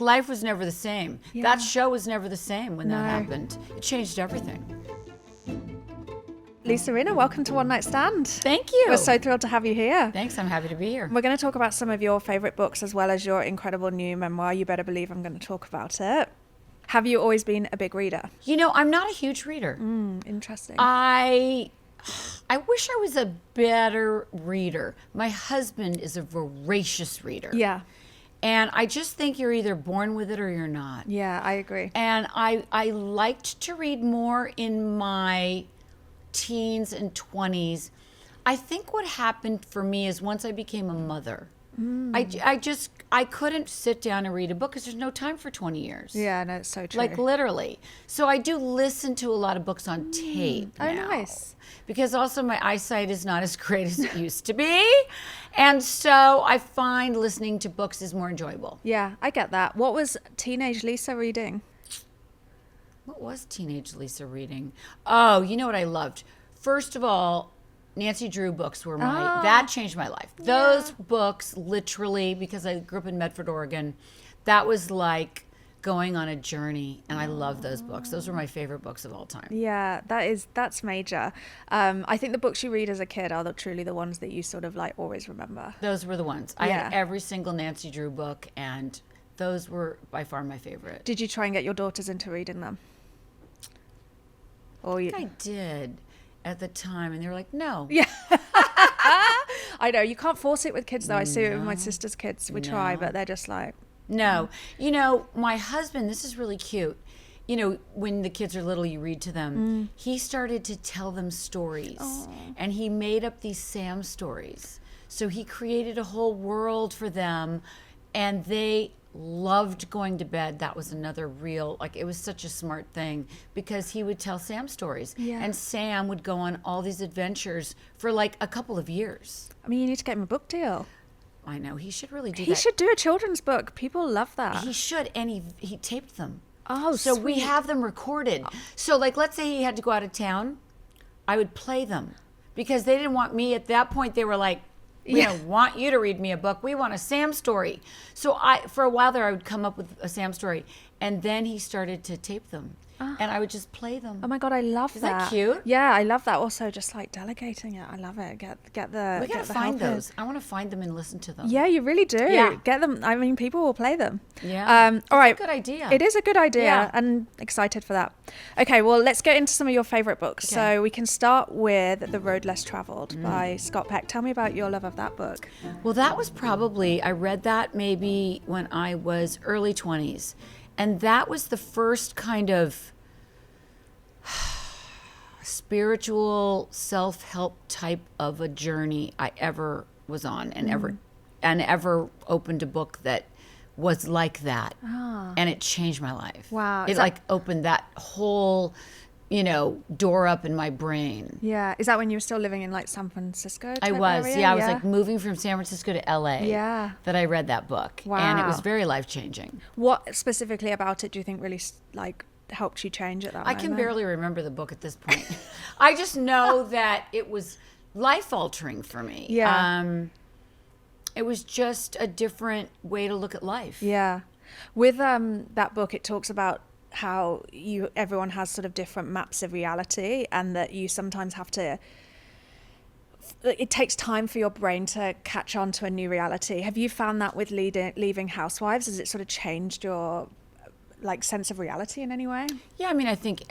Life was never the same. Yeah. That show was never the same when that happened. It changed everything. Lisa Rinna, welcome to One Nightstand. Thank you. We're so thrilled to have you here. Thanks, I'm happy to be here. We're going to talk about some of your favourite books as well as your incredible new memoir. You better believe I'm going to talk about it. Have you always been a big reader? You know, I'm not a huge reader. Interesting. I wish I was a better reader. My husband is a voracious reader. Yeah. And I just think you're either born with it or you're not. Yeah, I agree. And I liked to read more in my teens and 20s. I think what happened for me is once I became a mother, I couldn't sit down and read a book because there's no time for 20 years. Yeah, no, it's so true. Like literally. So I do listen to a lot of books on tape Oh, now. nice. Because also my eyesight is not as great as it used to be. And so I find listening to books is more enjoyable. Yeah, I get that. What was teenage Lisa reading? What was teenage Lisa reading? Oh, you know what I loved? First of all, Nancy Drew books were that changed my life. Those books literally, because I grew up in Medford, Oregon, that was like going on a journey, and I love those books. Those were my favorite books of all time. Yeah, that's major. I think the books you read as a kid are truly the ones that you sort of like always remember. Those were the ones. I had every single Nancy Drew book, and those were by far my favorite. Did you try and get your daughters into reading them? I did at the time, and they were like, no. Yeah. I know, you can't force it with kids though. I see it with my sister's kids. We try, but they're just like... No. You know, my husband, this is really cute. You know, when the kids are little, you read to them. He started to tell them stories. And he made up these Sam stories. So he created a whole world for them. And they loved going to bed. That was another real, like, it was such a smart thing. Because he would tell Sam stories. Yeah. And Sam would go on all these adventures for like a couple of years. I mean, you need to get him a book deal. I know, he should really do that. He should do a children's book. People love that. He should, and he taped them. Oh, so sweet. we have them recorded. So like, let's say he had to go out of town, I would play them because they didn't want me at that point. They were like, we don't want you to read me a book. We want a Sam story. So for a while there, I would come up with a Sam story, and then he started to tape them. And I would just play them. Oh my God, I love that. Is that cute? Yeah, I love that. Also, just like delegating it. I love it. Get the. We gotta find those. I want to find them and listen to them. Yeah, you really do. Yeah. Get them. I mean, people will play them. Yeah. All right. That's a good idea. It is a good idea, Yeah. and excited for that. Okay, well, let's get into some of your favorite books. Okay. So we can start with The Road Less Traveled by Scott Peck. Tell me about your love of that book. Well, that was probably, I read that maybe when I was early 20s. And that was the first kind of spiritual self-help type of a journey I ever was on and ever opened a book that was like that. And it changed my life. Wow. It like opened that whole, door up in my brain. Yeah. Is that when you were still living in like San Francisco? I type was, area? yeah. I was like moving from San Francisco to LA. Yeah. That I read that book. And it was Wow. very life-changing. What specifically about it do you think really like helped you change at that I moment? can barely remember the book at this point. I just know that it was life-altering for me. Yeah. It was just a different way to look at life. Yeah. With that book, it talks about how everyone has sort of different maps of reality, and that you sometimes have to, it takes time for your brain to catch on to a new reality. Have you found that with leaving Housewives? Has it sort of changed your like sense of reality in any way? Yeah, I mean, I think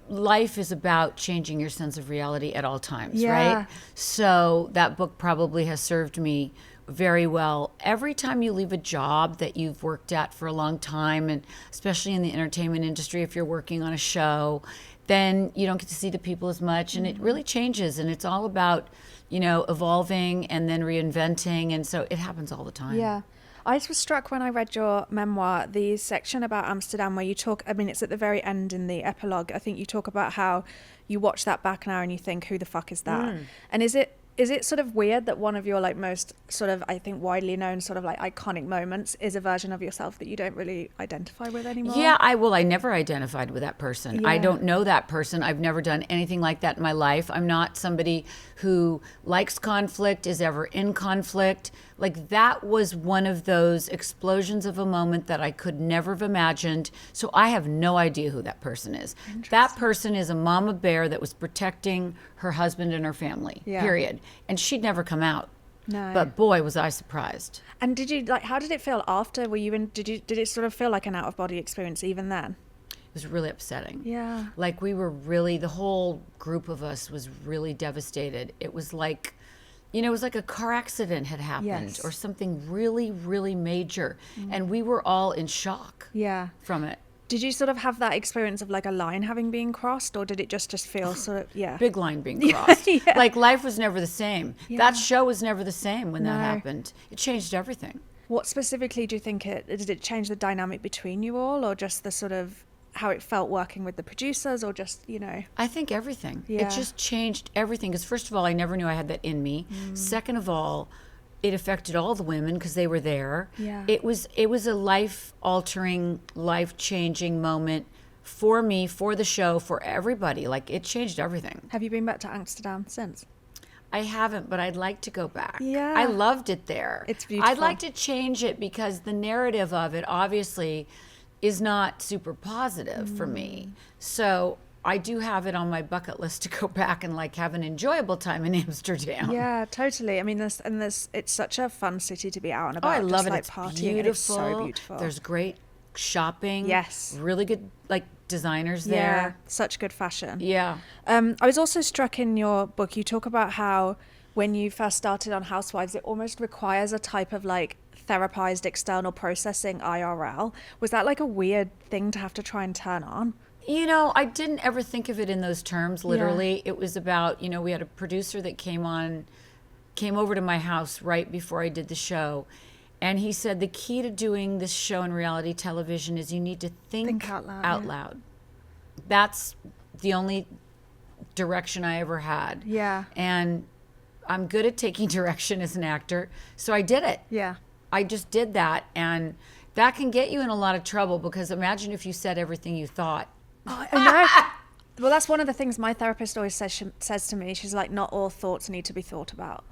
life is about changing your sense of reality at all times, Yeah. right? So that book probably has served me very well. Every time you leave a job that you've worked at for a long time, and especially in the entertainment industry, if you're working on a show, then you don't get to see the people as much, and it really changes, and it's all about, evolving and then reinventing, and so it happens all the time. Yeah. I was struck when I read your memoir, the section about Amsterdam where you talk, I mean, it's at the very end in the epilogue. I think you talk about how you watch that back now and you think, who the fuck is that? And is it Is it sort of weird that one of your like most sort of, I think, widely known sort of like iconic moments is a version of yourself that you don't really identify with anymore? Yeah, I never identified with that person. I don't know that person. I've never done anything like that in my life. I'm not somebody who likes conflict, is ever in conflict. Like, that was one of those explosions of a moment that I could never have imagined. So I have no idea who that person is. That person is a mama bear that was protecting her husband and her family, period. And she'd never come out. No. But boy, was I surprised. And did you like, how did it feel after? Were you in, did it sort of feel like an out of body experience even then? It was really upsetting. Yeah. Like, we were really, the whole group of us was really devastated. It was like, you know, it was like a car accident had happened or something really, really major. And we were all in shock from it. Did you sort of have that experience of like a line having been crossed, or did it just feel sort of, Big line being crossed. Like, life was never the same. That show was never the same when that happened. It changed everything. What specifically do you think did it change the dynamic between you all, or just the sort of how it felt working with the producers, or just, you know? I think everything. It just changed everything. Because first of all, I never knew I had that in me. Second of all, it affected all the women because they were there. It was a life-altering, life-changing moment for me, for the show, for everybody. Like, it changed everything. Have you been back to Amsterdam since? I haven't, but I'd like to go back. Yeah. I loved it there. It's beautiful. I'd like to change it because the narrative of it obviously is not super positive for me. So I do have it on my bucket list to go back and like have an enjoyable time in Amsterdam. Yeah, totally. I mean, it's such a fun city to be out and about. Oh, I love just, it. like, It's partying, beautiful. and it's so beautiful. There's great shopping. Yes. Really good like designers there. Such good fashion. Yeah. I was also struck in your book, you talk about how when you first started on Housewives, it almost requires a type of like therapized external processing IRL. Was that like a weird thing to have to try and turn on? You know, I didn't ever think of it in those terms, literally. It was about, you know, we had a producer that came over to my house right before I did the show. And he said, the key to doing this show in reality television is you need to think out loud. That's the only direction I ever had. Yeah. And I'm good at taking direction as an actor. So I did it. Yeah. I just did that. And that can get you in a lot of trouble because imagine if you said everything you thought. Oh, I know. Well, that's one of the things my therapist always says to me. She's like, not all thoughts need to be thought about.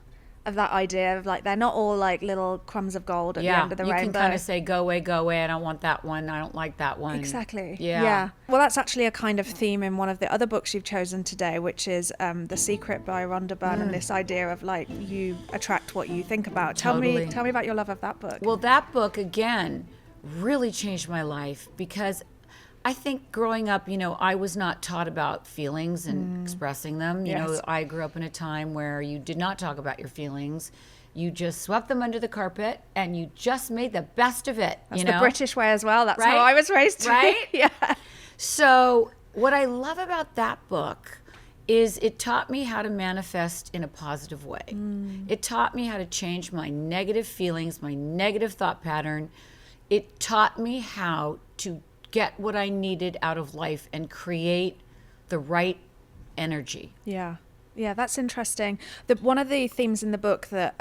Of that idea of like, they're not all like little crumbs of gold at the end of the rainbow. You can kind of say, go away, I don't want that one, I don't like that one. Exactly. Yeah. Well, that's actually a kind of theme in one of the other books you've chosen today, which is The Secret by Rhonda Byrne, and this idea of like, you attract what you think about. Tell me about your love of that book. Well, that book, again, really changed my life because I think growing up, you know, I was not taught about feelings and expressing them. You know, I grew up in a time where you did not talk about your feelings. You just swept them under the carpet and you just made the best of it. That's you know? the British way as well. That's how I was raised. Right? Yeah. So what I love about that book is it taught me how to manifest in a positive way. It taught me how to change my negative feelings, my negative thought pattern. It taught me how to get what I needed out of life and create the right energy. Yeah, that's interesting. One of the themes in the book that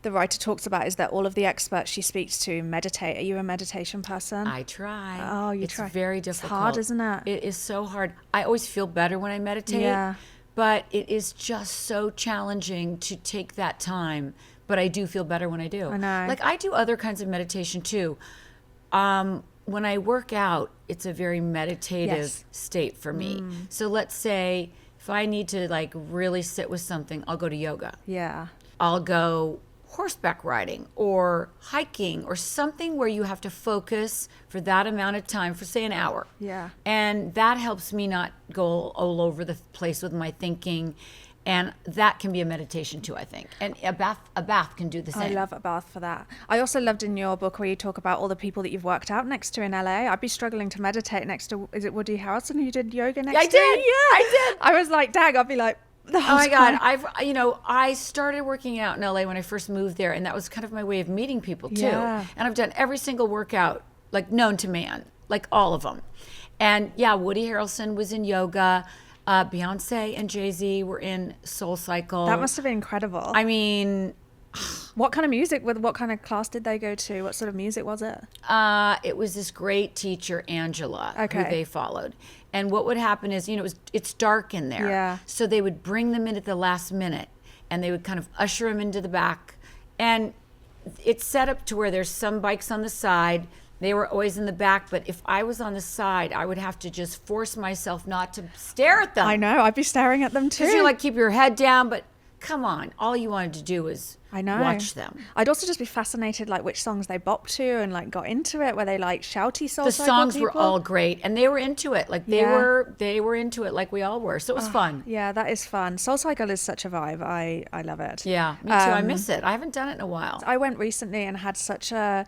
the writer talks about is that all of the experts she speaks to meditate. Are you a meditation person? I try. Oh, you try. It's very difficult. It's hard, isn't it? It is so hard. I always feel better when I meditate. Yeah. But it is just so challenging to take that time. But I do feel better when I do. I know. Like, I do other kinds of meditation too. When I work out, it's a very meditative state for me. So let's say if I need to like really sit with something, I'll go to yoga. Yeah. I'll go horseback riding or hiking or something where you have to focus for that amount of time for say an hour. Yeah. And that helps me not go all over the place with my thinking. And that can be a meditation too, I think. And a bath can do the same. I love a bath for that. I also loved in your book where you talk about all the people that you've worked out next to in LA. I'd be struggling to meditate next to, is it Woody Harrelson who you did yoga next to? I did. Yeah. I did. I was like, dang, I'd be like, the whole Oh my God. time. I started working out in LA when I first moved there, and that was kind of my way of meeting people too. Yeah. And I've done every single workout, like known to man, like all of them. And yeah, Woody Harrelson was in yoga. Beyonce and Jay-Z were in Soul Cycle. That must have been incredible. I mean, what kind of music, what kind of class did they go to? What sort of music was it? it was this great teacher, Angela, who Okay. they followed. And what would happen is, it's dark in there. Yeah. So they would bring them in at the last minute, and they would kind of usher them into the back. And it's set up to where there's some bikes on the side. They were always in the back, but if I was on the side, I would have to just force myself not to stare at them. I know, I'd be staring at them too. Because you like keep your head down, but come on, all you wanted to do was I know. watch them. I'd also just be fascinated, like, which songs they bopped to and like got into it. Were they like shouty Soul The Cycle songs were people? all great, and they were into it. Like they Yeah. were into it, like we all were. So it was fun. Yeah, that is fun. Soul Cycle is such a vibe. I love it. Yeah, me too. I miss it. I haven't done it in a while. I went recently and had such a,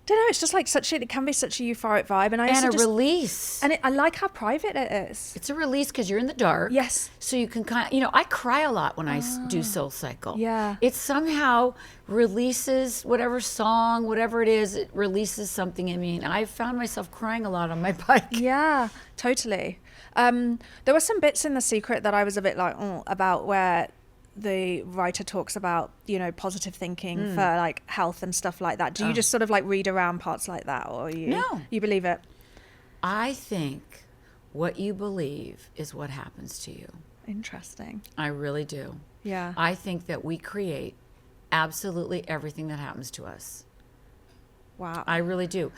don't know, it's just like it can be such a euphoric vibe. And I And used a to just, release. and I like how private it is. It's a release because you're in the dark. Yes. So you can kind of, I cry a lot when I do Soul Cycle. Yeah. It somehow releases whatever song, whatever it is, it releases something in me. And I found myself crying a lot on my bike. Yeah, totally. There were some bits in The Secret that I was a bit like, about, where the writer talks about, positive thinking for like health and stuff like that. Do you just sort of like read around parts like that, or No. you believe it? I think what you believe is what happens to you. Interesting. I really do. Yeah. I think that we create absolutely everything that happens to us. Wow. I really do.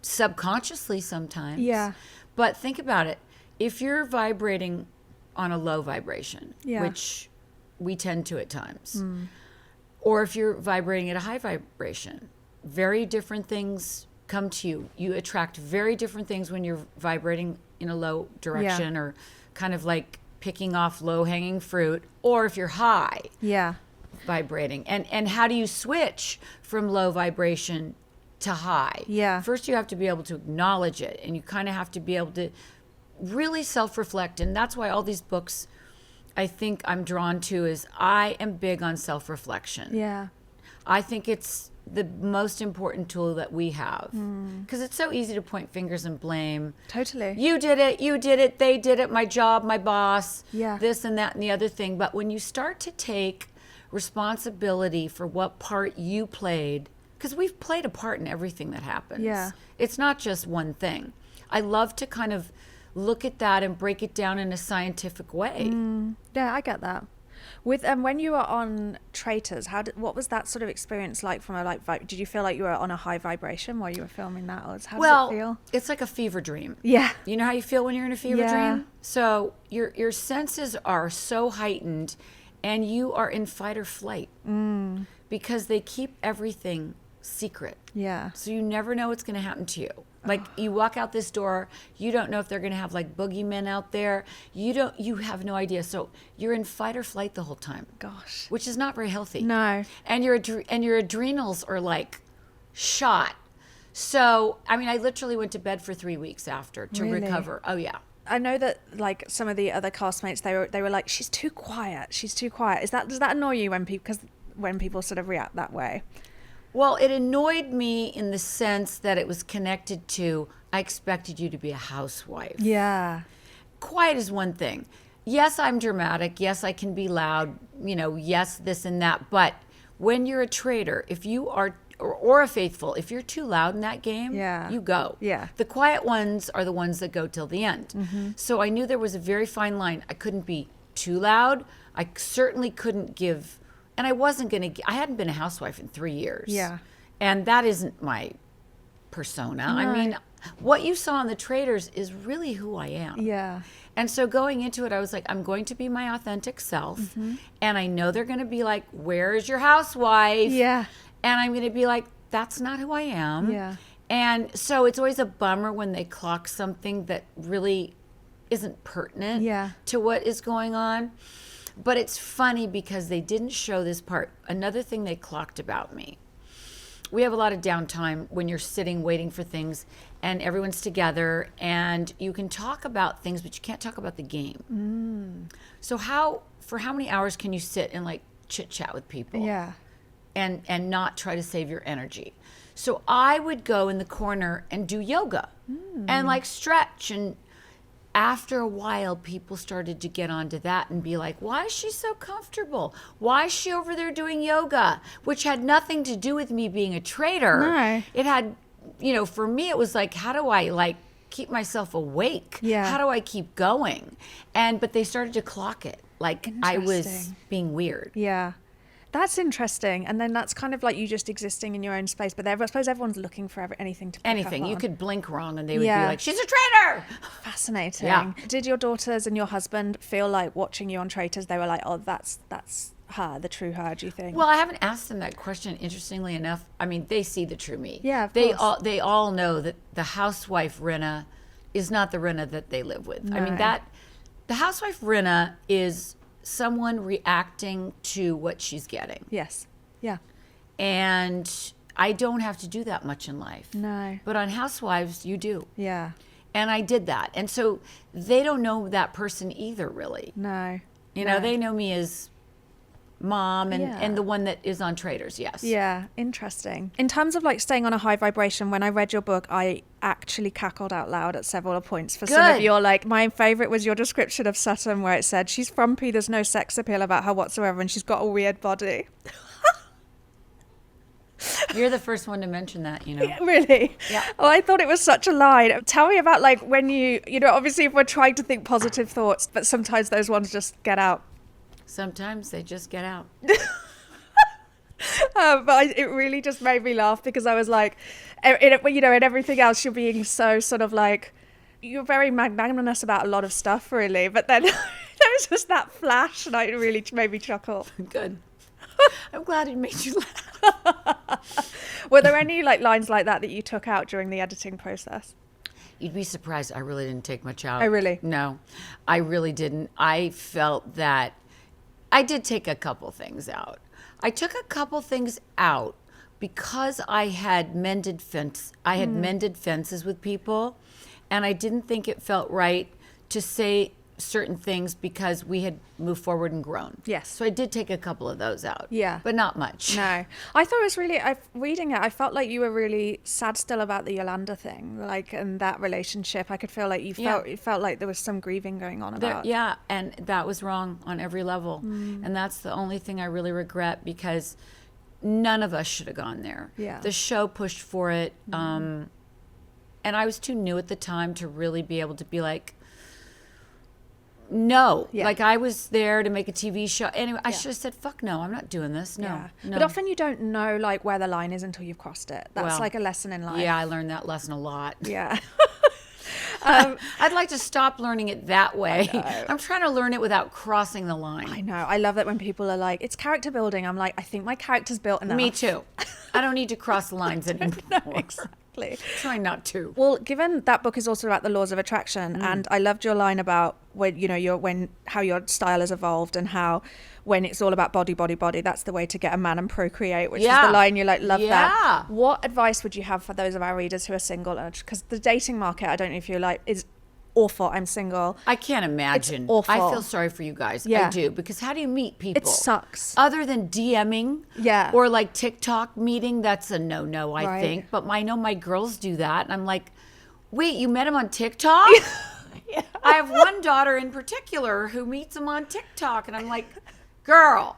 Subconsciously sometimes. Yeah. But think about it. If you're vibrating on a low vibration, Yeah. which we tend to at times, or if you're vibrating at a high vibration, very different things come to you. You attract very different things when you're vibrating in a low direction, or kind of like picking off low-hanging fruit, or if you're high Yeah. vibrating. And how do you switch from low vibration to high? Yeah. First, you have to be able to acknowledge it, and you kind of have to be able to really self-reflect. And that's why all these books I think I'm drawn to is I am big on self-reflection. Yeah. I think it's the most important tool that we have, because it's so easy to point fingers and blame. Totally. You did it, they did it, my job, my boss, Yeah. this and that and the other thing. But when you start to take responsibility for what part you played, because we've played a part in everything that happens. Yeah. It's not just one thing. I love to kind of look at that and break it down in a scientific way. Yeah, I get that. With when you were on Traitors, what was that sort of experience like? From a did you feel like you were on a high vibration while you were filming that, or how does it feel? It's like a fever dream. Yeah. You know how you feel when you're in a fever Yeah. dream? So your senses are so heightened, and you are in fight or flight because they keep everything secret. Yeah. So you never know what's going to happen to you. Like you walk out this door, you don't know if they're going to have like boogeymen out there. You have no idea. So you're in fight or flight the whole time. Gosh. Which is not very healthy. No. And your adrenals are like shot. So, I mean, I literally went to bed for 3 weeks after to Really? recover. Oh yeah. I know that like some of the other castmates, they were like, she's too quiet. She's too quiet. Does that annoy you when people sort of react that way? Well, it annoyed me in the sense that it was connected to, I expected you to be a housewife. Yeah. Quiet is one thing. Yes, I'm dramatic. Yes, I can be loud. Yes, this and that. But when you're a traitor, if you are, or a faithful, if you're too loud in that game, you go. Yeah. The quiet ones are the ones that go till the end. So I knew there was a very fine line. I couldn't be too loud. I certainly couldn't give, and I wasn't going to, I hadn't been a housewife in 3 years. Yeah. And that isn't my persona. No. I mean, what you saw on the Traitors is really who I am. Yeah. And so going into it, I was like, I'm going to be my authentic self. And I know they're going to be like, where's your housewife? Yeah. And I'm going to be like, that's not who I am. Yeah. And so it's always a bummer when they clock something that really isn't pertinent to what is going on. But it's funny because they didn't show this part. Another thing they clocked about me. We have a lot of downtime when you're sitting waiting for things and everyone's together and you can talk about things, but you can't talk about the game. So for how many hours can you sit and like chit chat with people? Yeah. And not try to save your energy. So I would go in the corner and do yoga and like stretch and after a while, people started to get onto that and be like, why is she so comfortable? Why is she over there doing yoga? Which had nothing to do with me being a traitor. No. It had, for me, it was like, how do I keep myself awake? Yeah. How do I keep going? But they started to clock it. Like I was Interesting. being weird. Yeah. That's interesting. And then that's kind of like you just existing in your own space. But I suppose everyone's looking for anything to pick Anything. up You on. could blink wrong and they would be Yeah. like, she's a traitor. Fascinating. Yeah. Did your daughters and your husband feel like watching you on Traitors, they were like, oh, that's her, the true her, do you think? Well, I haven't asked them that question, interestingly enough. I mean, they see the true me. Yeah, of they course. they all know that the housewife Rinna is not the Rinna that they live with. I mean, No. the housewife Rinna is someone reacting to what she's getting. Yes. Yeah. And I don't have to do that much in life. No. But on Housewives, you do. Yeah. And I did that. And so they don't know that person either, really. No. You No. know, they know me as mom and, Yeah. and the one that is on Traitors, yes. Yeah, interesting. In terms of like staying on a high vibration, when I read your book, I actually cackled out loud at several points for some of Good. your, like, my favorite was your description of Sutton where it said, she's frumpy, there's no sex appeal about her whatsoever, and she's got a weird body. You're the first one to mention that, Really? Yeah. Oh, I thought it was such a line. Tell me about like when obviously if we're trying to think positive thoughts, but sometimes those ones just get out. Sometimes they just get out. It really just made me laugh because I was like, in everything else, you're being so sort of like, you're very magnanimous about a lot of stuff, really. But then there was just that flash, and it really made me chuckle. Good. I'm glad it made you laugh. Were there any like lines like that you took out during the editing process? You'd be surprised. I really didn't take much out. Oh, really? No, I really didn't. I felt that I did take a couple things out. I took a couple things out because I had mended fences with people, and I didn't think it felt right to say certain things because we had moved forward and grown. Yes. So I did take a couple of those out. Yeah. But not much. No. I thought it was really, reading it, I felt like you were really sad still about the Yolanda thing, like, and that relationship. I could feel like it felt like there was some grieving going on about. Yeah, and that was wrong on every level. And that's the only thing I really regret because none of us should have gone there. Yeah. The show pushed for it. And I was too new at the time to really be able to be like, no. Yeah. Like I was there to make a TV show. Anyway, I should have said, fuck no, I'm not doing this. No. Yeah. No. But often you don't know like where the line is until you've crossed it. That's Well, like a lesson in life. Yeah, I learned that lesson a lot. Yeah. I'd like to stop learning it that way. I'm trying to learn it without crossing the line. I know. I love that when people are like, it's character building. I'm like, I think my character's built enough. Me too. I don't need to cross the lines anymore. Exactly. Try not to. Well, given that book is also about the laws of attraction, and I loved your line about when how your style has evolved and how when it's all about body, that's the way to get a man and procreate, which is the line you like love that. What advice would you have for those of our readers who are single? Because the dating market, I don't know if you like, is awful. I'm single. I can't imagine. It's awful. I feel sorry for you guys. Yeah. I do. Because how do you meet people? It sucks. Other than DMing Yeah. or like TikTok meeting, that's a no-no, I Right. think. But I know my girls do that. And I'm like, wait, you met him on TikTok? Yeah. I have one daughter in particular who meets him on TikTok. And I'm like, girl.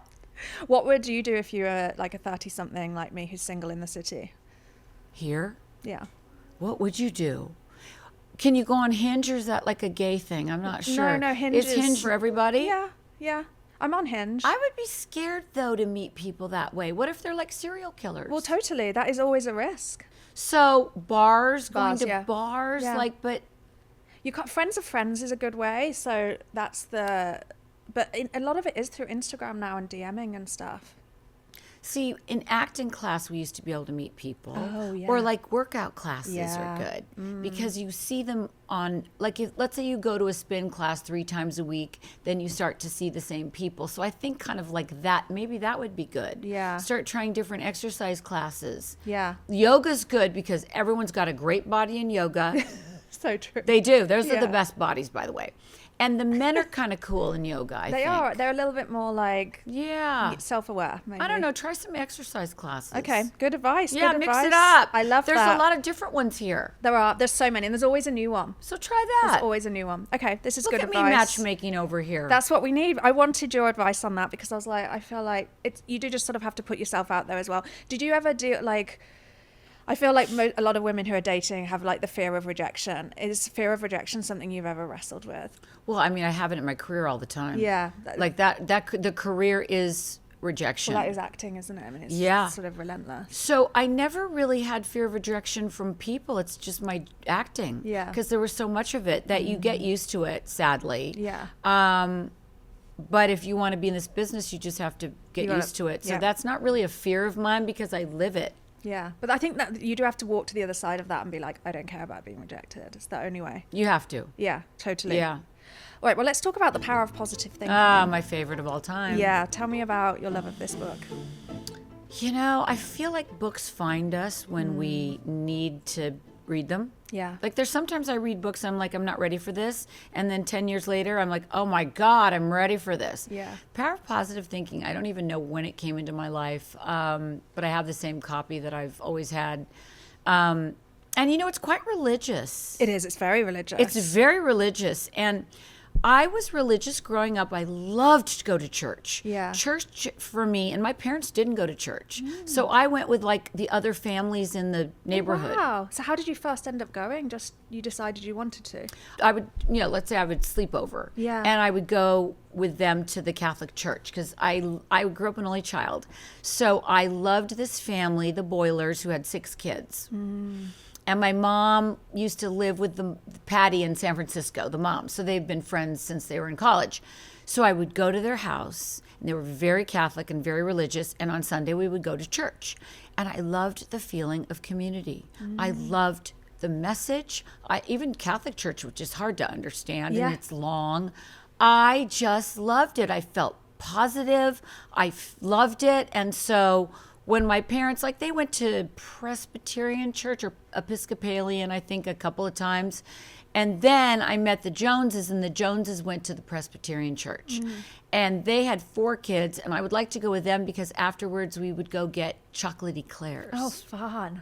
What would you do if you were like a 30-something like me who's single in the city? Here? Yeah. What would you do? Can you go on Hinge or is that like a gay thing? I'm not sure. No, Hinge Is is- Hinge for everybody? Yeah. I'm on Hinge. I would be scared though to meet people that way. What if they're like serial killers? Well, totally. That is always a risk. So bars, going Bars, to yeah. bars, Yeah. like, but You can't, friends of friends is a good way. So that's a lot of it is through Instagram now and DMing and stuff. see, in acting class, we used to be able to meet people. Oh, yeah. Or like workout classes Yeah. are good because you see them on, like, if, let's say you go to a spin class 3 times a week, then you start to see the same people. So I think kind of like that, maybe that would be good. Yeah. Start trying different exercise classes. Yeah. Yoga's good because everyone's got a great body in yoga. So true. They do. Those are Yeah. the best bodies, by the way. And the men are kind of cool in yoga, I think. They are. They're a little bit more like Yeah. self-aware, maybe. I don't know. Try some exercise classes. Okay, good advice. Yeah, good mix advice. it up. I love There's that. a lot of different ones here. There's so many, and there's always a new one. So try that. There's always a new one. Okay, this is Look good at advice. me matchmaking over here. That's what we need. I wanted your advice on that because I was like, I feel like you do just sort of have to put yourself out there as well. Did you ever do like? I feel like a lot of women who are dating have like the fear of rejection. Is fear of rejection something you've ever wrestled with? Well, I mean, I have it in my career all the time. Yeah. Like the career is rejection. Well, that is acting, isn't it? I mean, it's sort of relentless. So I never really had fear of rejection from people. It's just my acting. Yeah. Because there was so much of it that you get used to it, sadly. Yeah. But if you want to be in this business, you just have to get used to it. So that's not really a fear of mine because I live it. Yeah. But I think that you do have to walk to the other side of that and be like, I don't care about being rejected. It's the only way. You have to. Yeah, totally. Yeah. All right, well, let's talk about the power of positive thinking. My favorite of all time. Yeah, tell me about your love of this book. You know, I feel like books find us when we need to read them. Yeah. Like there's sometimes I read books, I'm like, I'm not ready for this. And then 10 years later, I'm like, oh my God, I'm ready for this. Yeah. Power of positive thinking, I don't even know when it came into my life, but I have the same copy that I've always had. And you know, it's quite religious. It is. It's very religious. It's very religious. And I was religious growing up. I loved to go to church. Yeah. Church for me, and my parents didn't go to church. So I went with like the other families in the neighborhood. Wow. So how did you first end up going? Just you decided you wanted to? I would, let's say I would sleep over. Yeah. And I would go with them to the Catholic Church because I grew up an only child. So I loved this family, the Boilers, who had 6 kids. And my mom used to live with Patty in San Francisco, the mom. So they've been friends since they were in college. So I would go to their house, and they were very Catholic and very religious. And on Sunday, we would go to church. And I loved the feeling of community. I loved the message. Even Catholic church, which is hard to understand, and it's long. I just loved it. I felt positive. I loved it. And so when my parents, like they went to Presbyterian church or Episcopalian, I think a couple of times. And then I met the Joneses, and the Joneses went to the Presbyterian church. And they had 4 kids, and I would like to go with them because afterwards we would go get chocolate eclairs. Oh, fun.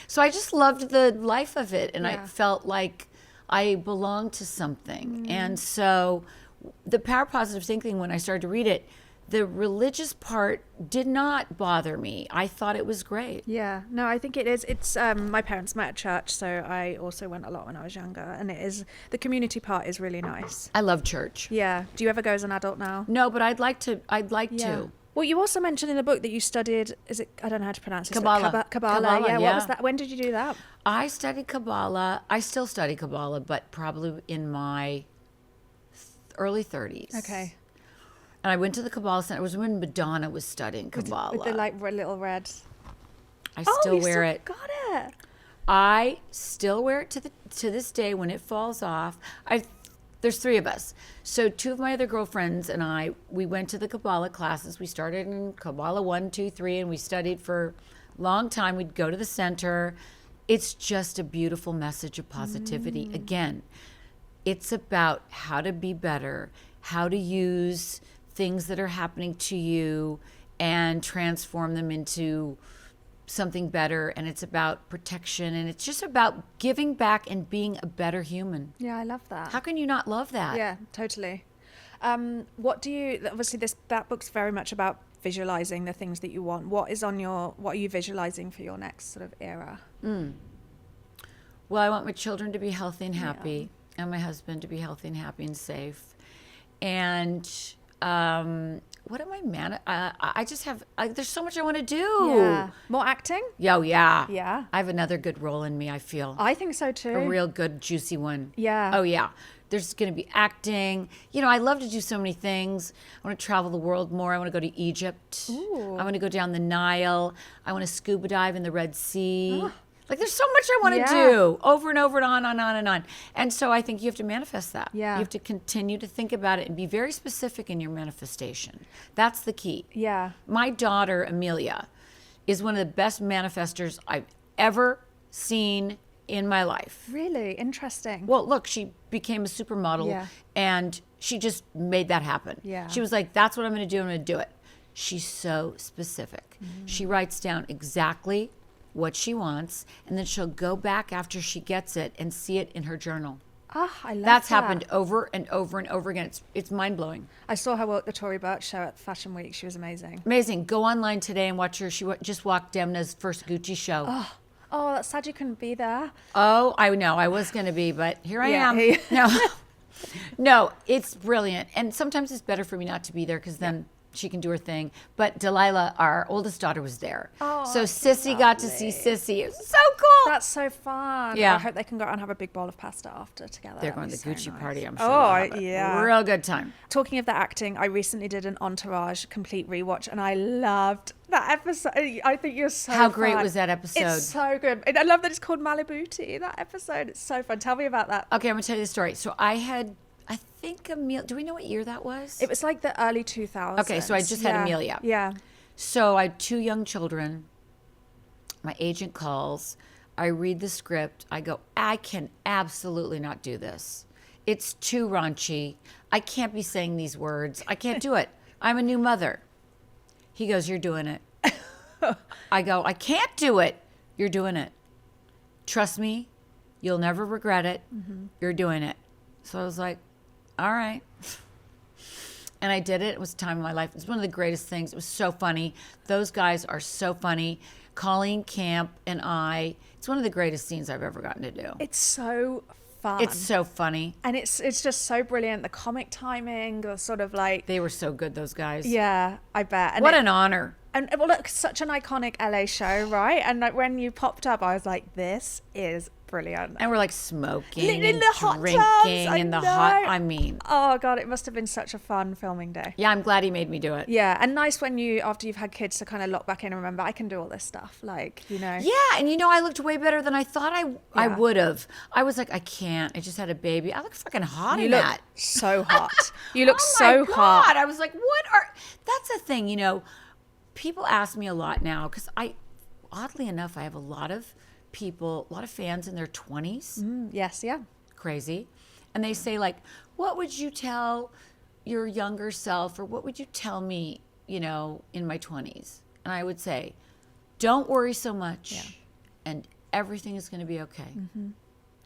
So I just loved the life of it, and I felt like I belonged to something. And so the Power of Positive Thinking, when I started to read it, the religious part did not bother me. I thought it was great. Yeah, no, I think it is. It's my parents met at church, so I also went a lot when I was younger, and the community part is really nice. I love church. Yeah. Do you ever go as an adult now? No, but I'd like to. Well, you also mentioned in the book that you studied, I don't know how to pronounce it. Kabbalah. Kabbalah, yeah. yeah. What was that? When did you do that? I studied Kabbalah. I still study Kabbalah, but probably in my early 30s. Okay. And I went to the Kabbalah Center. It was when Madonna was studying Kabbalah. With the like little red. I still wear it. Got it. I still wear it to this day when it falls off. There's 3 of us. So 2 of my other girlfriends and I, we went to the Kabbalah classes. We started in Kabbalah 1, 2, 3, and we studied for a long time. We'd go to the center. It's just a beautiful message of positivity. Again, it's about how to be better, how to use things that are happening to you and transform them into something better. And it's about protection, and it's just about giving back and being a better human. Yeah, I love that. How can you not love that? Yeah, totally. Obviously that book's very much about visualizing the things that you want. What are you visualizing for your next sort of era? Well, I want my children to be healthy and happy, and my husband to be healthy and happy and safe. And what am I just have, there's so much I want to do. Yeah. More acting? Oh, yeah. Yeah. I have another good role in me, I feel. I think so too. A real good, juicy one. Yeah. Oh, yeah. There's going to be acting. I love to do so many things. I want to travel the world more. I want to go to Egypt. Ooh. I want to go down the Nile. I want to scuba dive in the Red Sea. Oh. Like, there's so much I want to do over and over and on and on and on. And so I think you have to manifest that. Yeah. You have to continue to think about it and be very specific in your manifestation. That's the key. Yeah. My daughter, Amelia, is one of the best manifestors I've ever seen in my life. Really interesting. Well, look, she became a supermodel and she just made that happen. Yeah. She was like, that's what I'm going to do. I'm going to do it. She's so specific. She writes down exactly what she wants, and then she'll go back after she gets it and see it in her journal. Ah, I love That's that. happened over and over and over again. It's mind-blowing. I saw her at the Tory Burch show at Fashion Week. She was amazing. Amazing. Go online today and watch her. She just walked Demna's first Gucci show. Oh, that's sad you couldn't be there. Oh, I know. I was going to be, but here I am. Yeah. No, no, it's brilliant. And sometimes it's better for me not to be there because then she can do her thing. But Delilah, our oldest daughter, was there. Oh, so that's Sissy got to see Sissy. It was so cool. That's so fun. Yeah. I hope they can go out and have a big bowl of pasta after together. They're That'd going be to the so Gucci nice. party, I'm sure. Oh, they'll have a yeah. real good time. Talking of the acting, I recently did an Entourage complete rewatch, and I loved that episode. I think you're so How great fun. was that episode? It's so good. And I love that it's called Malibu Tea, that episode. It's so fun. Tell me about that. Okay, I'm going to tell you the story. So I think Amelia, do we know what year that was? It was like the early 2000s. Okay, so I just had Amelia. Yeah. So I had 2 young children. My agent calls. I read the script. I go, I can absolutely not do this. It's too raunchy. I can't be saying these words. I can't do it. I'm a new mother. He goes, you're doing it. I go, I can't do it. You're doing it. Trust me, you'll never regret it. You're doing it. So I was like, all right. And I did it. It was a time of my life. It was one of the greatest things. It was so funny. Those guys are so funny. Colleen Camp and it's one of the greatest scenes I've ever gotten to do. It's so fun. It's so funny. And it's just so brilliant. The comic timing, the sort of like... They were so good, those guys. Yeah, I bet. And What an honor. And well, look, such an iconic LA show, right? And like when you popped up, I was like, this is brilliant. And we're like smoking In and the hot drinking tubs, I in the know. hot. I mean, Oh God, it must have been such a fun filming day. yeah, I'm glad he made me do it. Yeah, and nice when you, after you've had kids, to kind of lock back in and remember, I can do all this stuff. Like, you know. Yeah, and I looked way better than I thought I Yeah. would have. I was like, I can't. I just had a baby. I look fucking hot You in look that. so hot. You look Oh so my God. hot. I was like, that's the thing, people ask me a lot now because oddly enough, I have a lot of fans in their 20s. Yes, yeah. Crazy. And they say like, what would you tell your younger self, or what would you tell me, in my 20s? And I would say, don't worry so much and everything is going to be okay.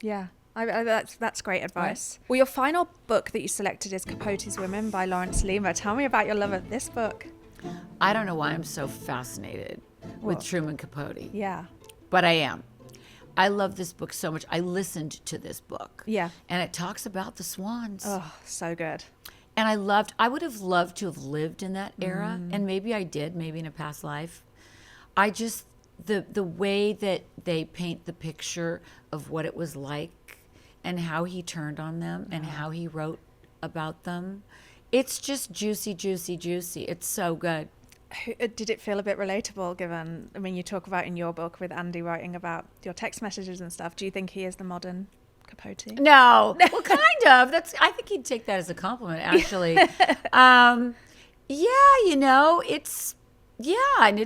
Yeah. That's great advice. Well, your final book that you selected is Capote's Women by Laurence Leamer. Tell me about your love of this book. I don't know why I'm so fascinated with Truman Capote, Yeah. but I am. I love this book so much. I listened to this book. Yeah. And it talks about the swans. Oh, so good. And I would have loved to have lived in that era. And maybe I did, maybe in a past life. I just, the way that they paint the picture of what it was like and how he turned on them and how he wrote about them. It's just juicy, juicy, juicy. It's so good. Did it feel a bit relatable given, you talk about in your book with Andy writing about your text messages and stuff. Do you think he is the modern Capote? No. Well, kind of. I think he'd take that as a compliment, actually. I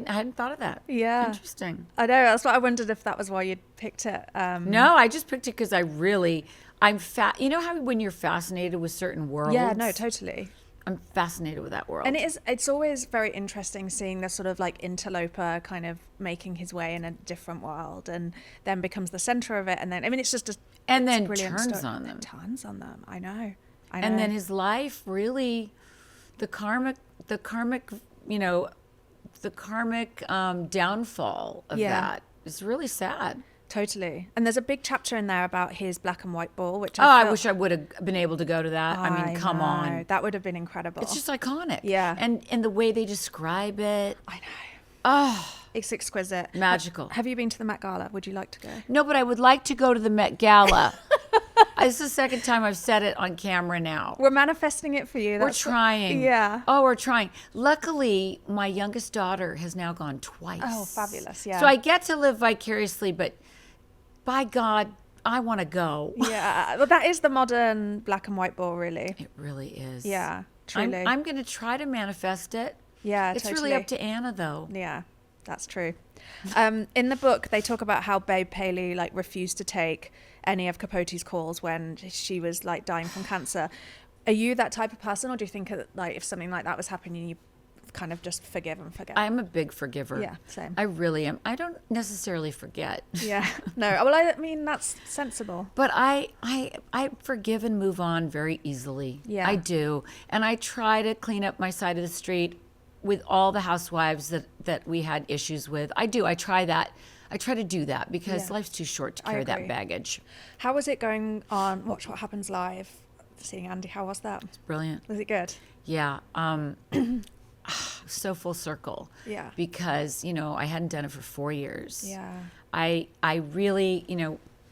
hadn't thought of that. Yeah. Interesting. I know. That's what I wondered if that was why you'd picked it. No, I just picked it because you know how when you're fascinated with certain worlds? Yeah, no, totally. I'm fascinated with that world. And it's always very interesting seeing the sort of like interloper kind of making his way in a different world and then becomes the center of it. And then, it's just and then brilliant turns story. on them. Turns on them. I know. And then his life really, the karmic downfall of that is really sad. Totally. And there's a big chapter in there about his black and white ball, which I wish I would have been able to go to that. Come on. That would have been incredible. It's just iconic. Yeah. And the way they describe it. I know. Oh, It's exquisite. magical. Have you been to the Met Gala? Would you like to go? No, but I would like to go to the Met Gala. It's the second time I've said it on camera now. We're manifesting it for you. We're trying. Yeah. Oh, we're trying. Luckily, my youngest daughter has now gone twice. Oh, fabulous. Yeah. So I get to live vicariously, but by God, I want to go. Yeah. Well, that is the modern black and white ball, really. It really is. Yeah, truly. I'm going to try to manifest it. Yeah, It's totally. really up to Anna, though. Yeah. That's true. In the book, they talk about how Babe Peale like refused to take any of Capote's calls when she was like dying from cancer. Are you that type of person, or do you think like if something like that was happening, you kind of just forgive and forget? I'm a big forgiver. Yeah, same. I really am. I don't necessarily forget. Yeah, no. Well, I mean that's sensible. But I forgive and move on very easily. Yeah. I do. And I try to clean up my side of the street with all the housewives that we had issues with. I do. I try that. I try to do that because life's too short to carry that baggage. How was it going on Watch What Happens Live? Seeing Andy, how was that? It's brilliant. Was it good? Yeah. So full circle. Yeah. Because, I hadn't done it for 4 years. Yeah. I really,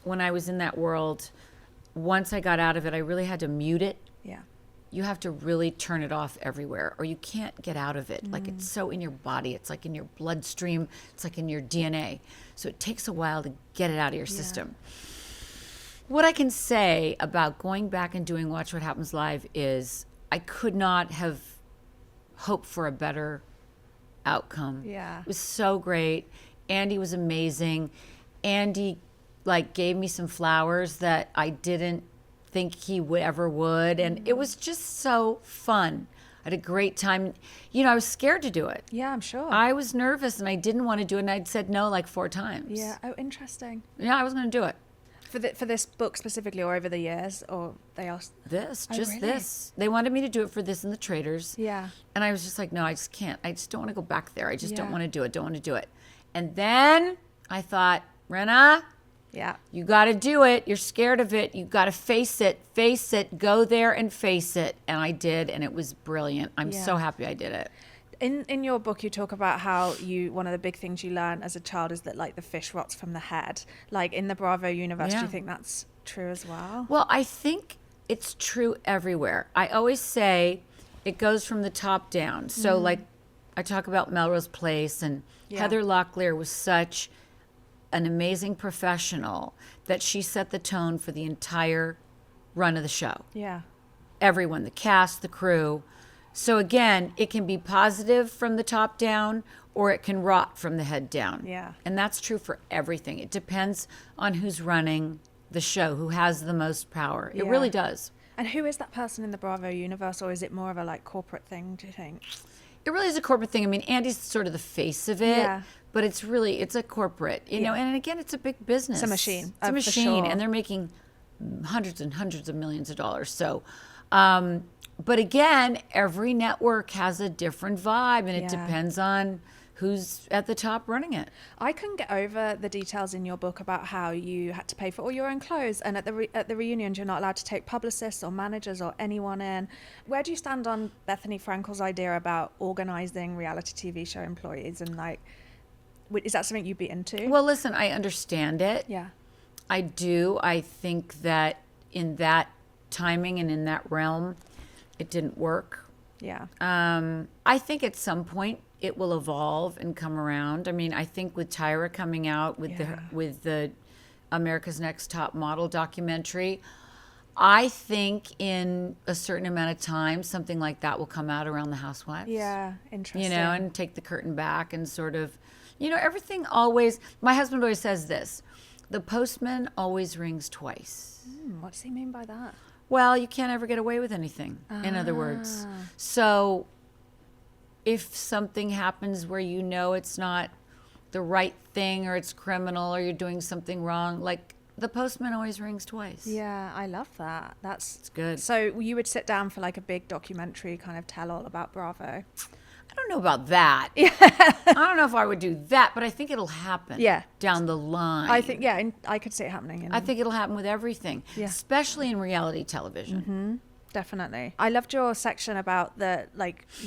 when I was in that world, once I got out of it, I really had to mute it. Yeah. You have to really turn it off everywhere or you can't get out of it. Like it's so in your body. It's like in your bloodstream. It's like in your DNA. So it takes a while to get it out of your system. What I can say about going back and doing Watch What Happens Live is I could not have hoped for a better outcome. Yeah. It was so great. Andy was amazing. Andy gave me some flowers that I didn't think he ever would. And it was just so fun. I had a great time. I was scared to do it. Yeah, I'm sure. I was nervous and I didn't want to do it. And I'd said no 4 times. Yeah. Oh, interesting. Yeah, I was going to do it. For this book specifically, or over the years, or they asked this. They wanted me to do it for this and the Traitors. Yeah. And I was just like, no, I just can't. I just don't want to go back there. I just don't want to do it. And then I thought, Rinna, you got to do it. You're scared of it. You got to face it, go there and face it. And I did. And it was brilliant. I'm so happy I did it. In your book, you talk about how one of the big things you learn as a child is that the fish rots from the head. In the Bravo universe, do you think that's true as well? Well, I think it's true everywhere. I always say it goes from the top down. So I talk about Melrose Place, and Heather Locklear was such an amazing professional that she set the tone for the entire run of the show. Yeah. Everyone, the cast, the crew. So again, it can be positive from the top down or it can rot from the head down. Yeah. And that's true for everything. It depends on who's running the show, who has the most power. It really does. And who is that person in the Bravo universe, or is it more of a corporate thing, do you think? It really is a corporate thing. I mean, Andy's sort of the face of it, but it's a corporate, you know, and again, it's a big business. It's a machine. It's a machine, and they're making hundreds and hundreds of millions of dollars. So, but again, every network has a different vibe, and it depends on who's at the top running it. I couldn't get over the details in your book about how you had to pay for all your own clothes, and at the reunions you're not allowed to take publicists or managers or anyone in. Where do you stand on Bethany Frankel's idea about organizing reality TV show employees, and is that something you'd be into? Well, listen, I understand it. Yeah. I do. I think that in that timing and in that realm, it didn't work. Yeah. I think at some point it will evolve and come around. I mean, I think with Tyra coming out with the America's Next Top Model documentary, I think in a certain amount of time, something like that will come out around the Housewives. Yeah, interesting. You know, and take the curtain back and sort of, you know, everything always, my husband always says this, the postman always rings twice. What does he mean by that? Well, you can't ever get away with anything, in other words. So if something happens where you know it's not the right thing or it's criminal or you're doing something wrong, like the postman always rings twice. Yeah, I love that. It's good. So you would sit down for like a big documentary kind of tell all about Bravo? I don't know about that. I don't know if I would do that, but I think it'll happen down the line. I think, I could see it happening. I think it'll happen with everything, especially in reality television. Mm-hmm. Definitely. I loved your section about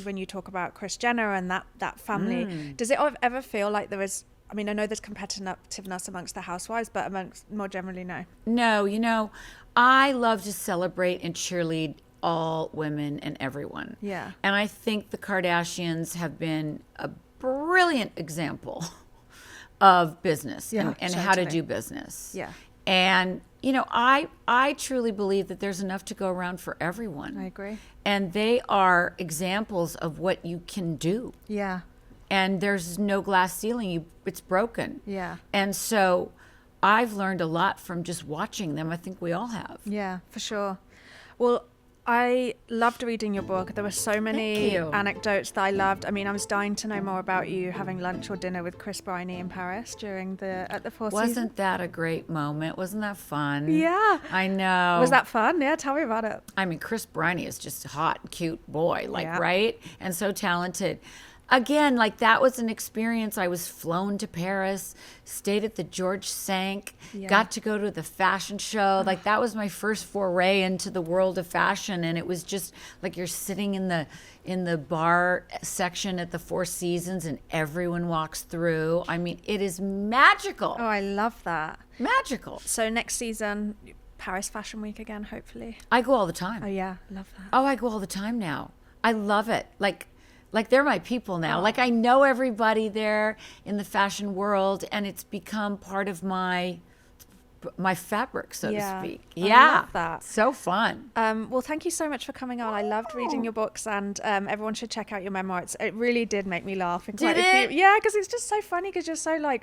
when you talk about Kris Jenner and that family. Does it ever feel like there is, I mean, I know there's competitiveness amongst the housewives, but amongst more generally, no? No, you know, I love to celebrate and cheerlead all women and everyone. Yeah. And I think the Kardashians have been a brilliant example of business and how to do business. Yeah. And, you know, I truly believe that there's enough to go around for everyone. I agree. And they are examples of what you can do. Yeah. and there's no glass ceiling. It's broken. Yeah. And so I've learned a lot from just watching them. I think we all have. Yeah, for sure. Well, I loved reading your book. There were so many anecdotes that I loved. I mean, I was dying to know more about you having lunch or dinner with Chris Byrne in Paris at the Four Seasons. Wasn't that a great moment? Wasn't that fun? Yeah. I know. Was that fun? Yeah, tell me about it. I mean, Chris Byrne is just a hot, cute boy, Yeah. right? And so talented. Again, that was an experience. I was flown to Paris, stayed at the George Cinq, got to go to the fashion show. That was my first foray into the world of fashion. And it was just you're sitting in the bar section at the Four Seasons and everyone walks through. I mean, it is magical. Oh, I love that. Magical. So next season, Paris Fashion Week again, hopefully. I go all the time. Oh, yeah. Love that. Oh, I go all the time now. I love it. They're my people now. I know everybody there in the fashion world, and it's become part of my fabric, so to speak. Yeah, I love that. So fun. Well, thank you so much for coming on. I loved reading your books, and everyone should check out your memoir. It really did make me laugh. Did it? Yeah, because it's just so funny. Because you're so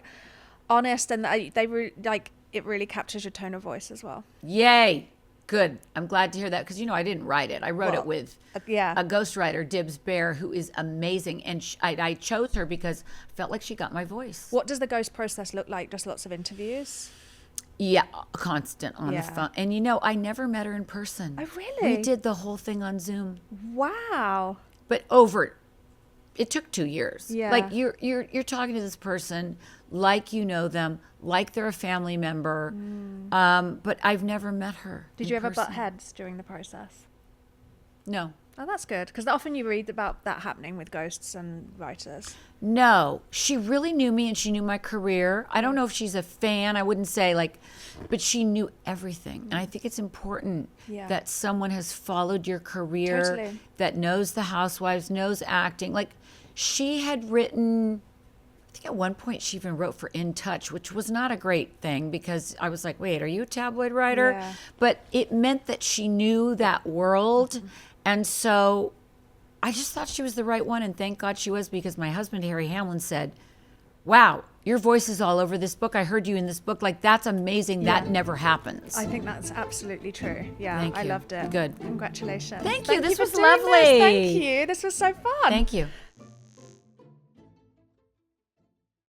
honest, and it really captures your tone of voice as well. Yay. Good. I'm glad to hear that because, I didn't write it. I wrote it with a ghostwriter, Dibs Bear, who is amazing. And I chose her because I felt like she got my voice. What does the ghost process look like? Just lots of interviews? Yeah, constant on the phone. And, I never met her in person. Oh, really? We did the whole thing on Zoom. Wow. But it took 2 years. Yeah. You're talking to this person you know them, they're a family member. But I've never met her. Did you ever butt heads during the process? No. Oh, that's good. Because often you read about that happening with ghosts and writers. No. She really knew me and she knew my career. I don't know if she's a fan. I wouldn't say but she knew everything. And I think it's important that someone has followed your career, Totally. that knows the Housewives, knows acting. She had written, I think at one point she even wrote for In Touch, which was not a great thing because I was like, wait, are you a tabloid writer? Yeah. But it meant that she knew that world. Mm-hmm. And so I just thought she was the right one. And thank God she was, because my husband, Harry Hamlin, said, wow, your voice is all over this book. I heard you in this book. That's amazing. Yeah. That never happens. I think that's absolutely true. Yeah, Thank you. I loved it. Good. Congratulations. Thank you. This for was doing lovely. this. Thank you. This was so fun. Thank you.